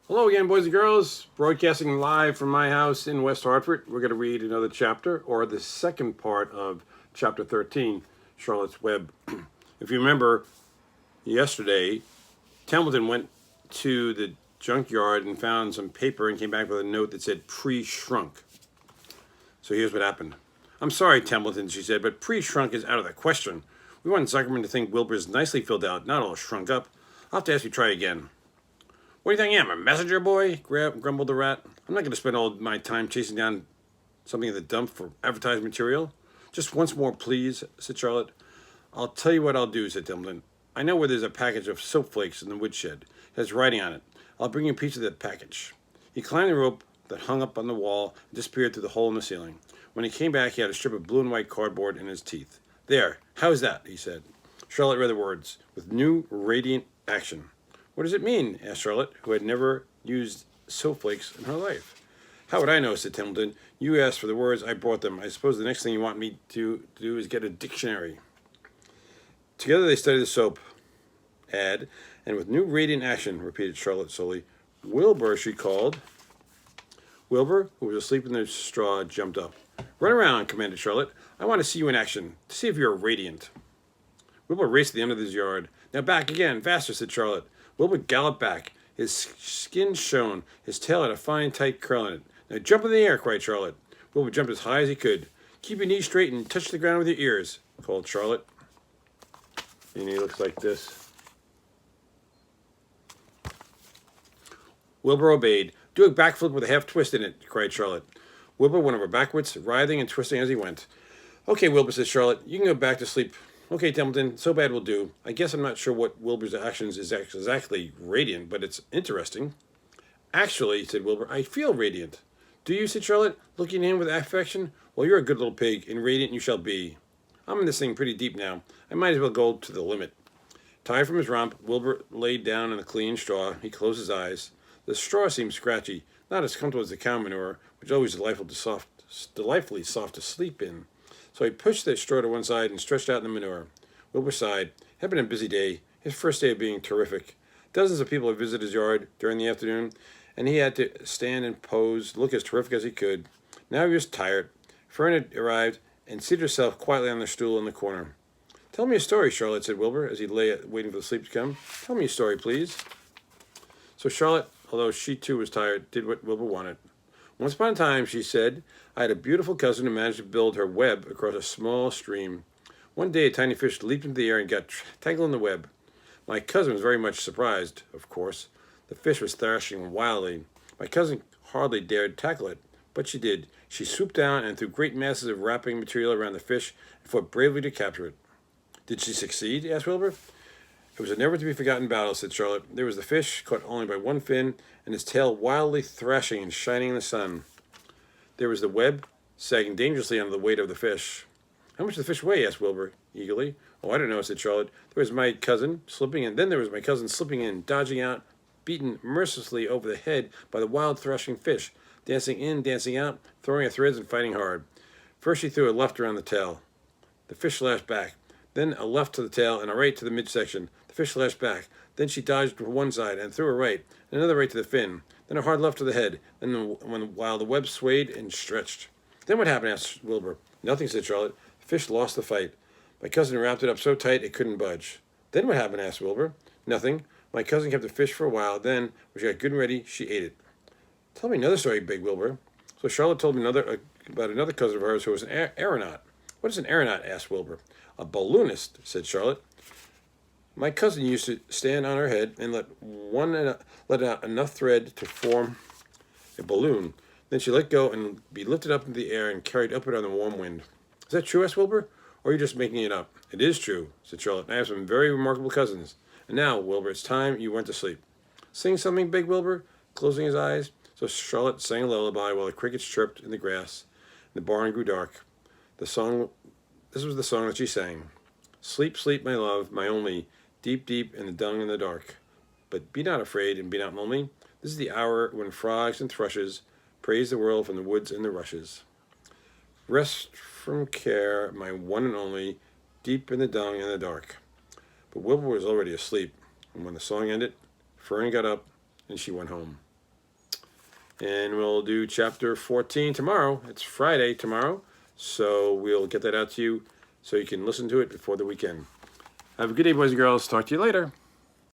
Hello again, boys and girls. Broadcasting live from my house in West Hartford. We're going to read another chapter, or the second part of chapter 13, Charlotte's Web. If you remember, yesterday, Templeton went to the junkyard and found some paper and came back with a note that said pre-shrunk. So here's what happened. I'm sorry, Templeton, she said, but pre-shrunk is out of the question. We want Zuckerman to think Wilbur's nicely filled out, not all shrunk up. I'll have to ask you to try again. What do you think I am, a messenger boy? Grumbled the rat. I'm not going to spend all my time chasing down something in the dump for advertising material. Just once more, please, said Charlotte. I'll tell you what I'll do, said Templeton. I know where there's a package of soap flakes in the woodshed. It has writing on it. I'll bring you a piece of that package. He climbed the rope that hung up on the wall and disappeared through the hole in the ceiling. When he came back, he had a strip of blue and white cardboard in his teeth. There, how's that? He said. Charlotte read the words, with new, radiant action. What does it mean? Asked Charlotte, who had never used soap flakes in her life. How would I know, said Templeton. You asked for the words, I brought them. I suppose the next thing you want me to do is get a dictionary. Together they studied the soap ad, and with new radiant action, repeated Charlotte slowly. Wilbur, she called. Wilbur, who was asleep in the straw, jumped up. Run around, commanded Charlotte. I want to see you in action, to see if you're radiant. Wilbur raced to the end of his yard. Now back again, faster, said Charlotte. Wilbur galloped back. His skin shone. His tail had a fine, tight curl in it. Now jump in the air, cried Charlotte. Wilbur jumped as high as he could. Keep your knees straight and touch the ground with your ears, called Charlotte. And he looks like this. Wilbur obeyed. Do a backflip with a half twist in it, cried Charlotte. Wilbur went over backwards, writhing and twisting as he went. Okay, Wilbur, said Charlotte. You can go back to sleep. Okay, Templeton, so bad will do. I guess I'm not sure what Wilbur's actions is exactly radiant, but it's interesting. Actually, said Wilbur, I feel radiant. Do you, said Charlotte, looking at him with affection? Well, you're a good little pig, and radiant you shall be. I'm in this thing pretty deep now. I might as well go to the limit. Tired from his romp, Wilbur laid down in the clean straw. He closed his eyes. The straw seemed scratchy, not as comfortable as the cow manure, which is always delightfully soft to sleep in. So he pushed the straw to one side and stretched out in the manure. Wilbur sighed. It had been a busy day, his first day of being terrific. Dozens of people had visited his yard during the afternoon, and he had to stand and pose, look as terrific as he could. Now he was tired. Fern had arrived and seated herself quietly on the stool in the corner. Tell me a story, Charlotte, said Wilbur, as he lay waiting for the sleep to come. Tell me a story, please. So Charlotte, although she too was tired, did what Wilbur wanted. Once upon a time, she said, I had a beautiful cousin who managed to build her web across a small stream. One day, a tiny fish leaped into the air and got tangled in the web. My cousin was very much surprised, of course. The fish was thrashing wildly. My cousin hardly dared tackle it, but she did. She swooped down and threw great masses of wrapping material around the fish and fought bravely to capture it. Did she succeed? Asked Wilbur. It was a never-to-be-forgotten battle, said Charlotte. There was the fish, caught only by one fin, and his tail wildly thrashing and shining in the sun. There was the web, sagging dangerously under the weight of the fish. How much did the fish weigh? Asked Wilbur, eagerly. Oh, I don't know, said Charlotte. There was my cousin slipping in. Then there was my cousin slipping in, dodging out, beaten mercilessly over the head by the wild thrashing fish, dancing in, dancing out, throwing her threads and fighting hard. First she threw a left around the tail. The fish lashed back. Then a left to the tail and a right to the midsection. The fish lashed back. Then she dodged to one side and threw a right, and another right to the fin. Then a hard left to the head. Then while the web swayed and stretched. Then what happened? Asked Wilbur. Nothing, said Charlotte. The fish lost the fight. My cousin wrapped it up so tight it couldn't budge. Then what happened? Asked Wilbur. Nothing. My cousin kept the fish for a while. Then, when she got good and ready, she ate it. Tell me another story, begged Wilbur. So Charlotte told me about another cousin of hers who was an aeronaut. What is an aeronaut? Asked Wilbur. A balloonist, said Charlotte. My cousin used to stand on her head and let out enough thread to form a balloon. Then she let go and be lifted up into the air and carried upward on the warm wind. Is that true? Asked Wilbur. Or are you just making it up? It is true, said Charlotte. I have some very remarkable cousins. And now, Wilbur, it's time you went to sleep. Sing something, begged Wilbur, closing his eyes. So Charlotte sang a lullaby while the crickets chirped in the grass. And the barn grew dark. This was the song that she sang. Sleep, sleep, my love, my only, deep, deep in the dung and the dark. But be not afraid and be not lonely. This is the hour when frogs and thrushes praise the world from the woods and the rushes. Rest from care, my one and only, deep in the dung and the dark. But Wilbur was already asleep, and when the song ended, Fern got up and she went home. And we'll do chapter 14 tomorrow. It's Friday tomorrow. So we'll get that out to you so you can listen to it before the weekend. Have a good day, boys and girls. Talk to you later.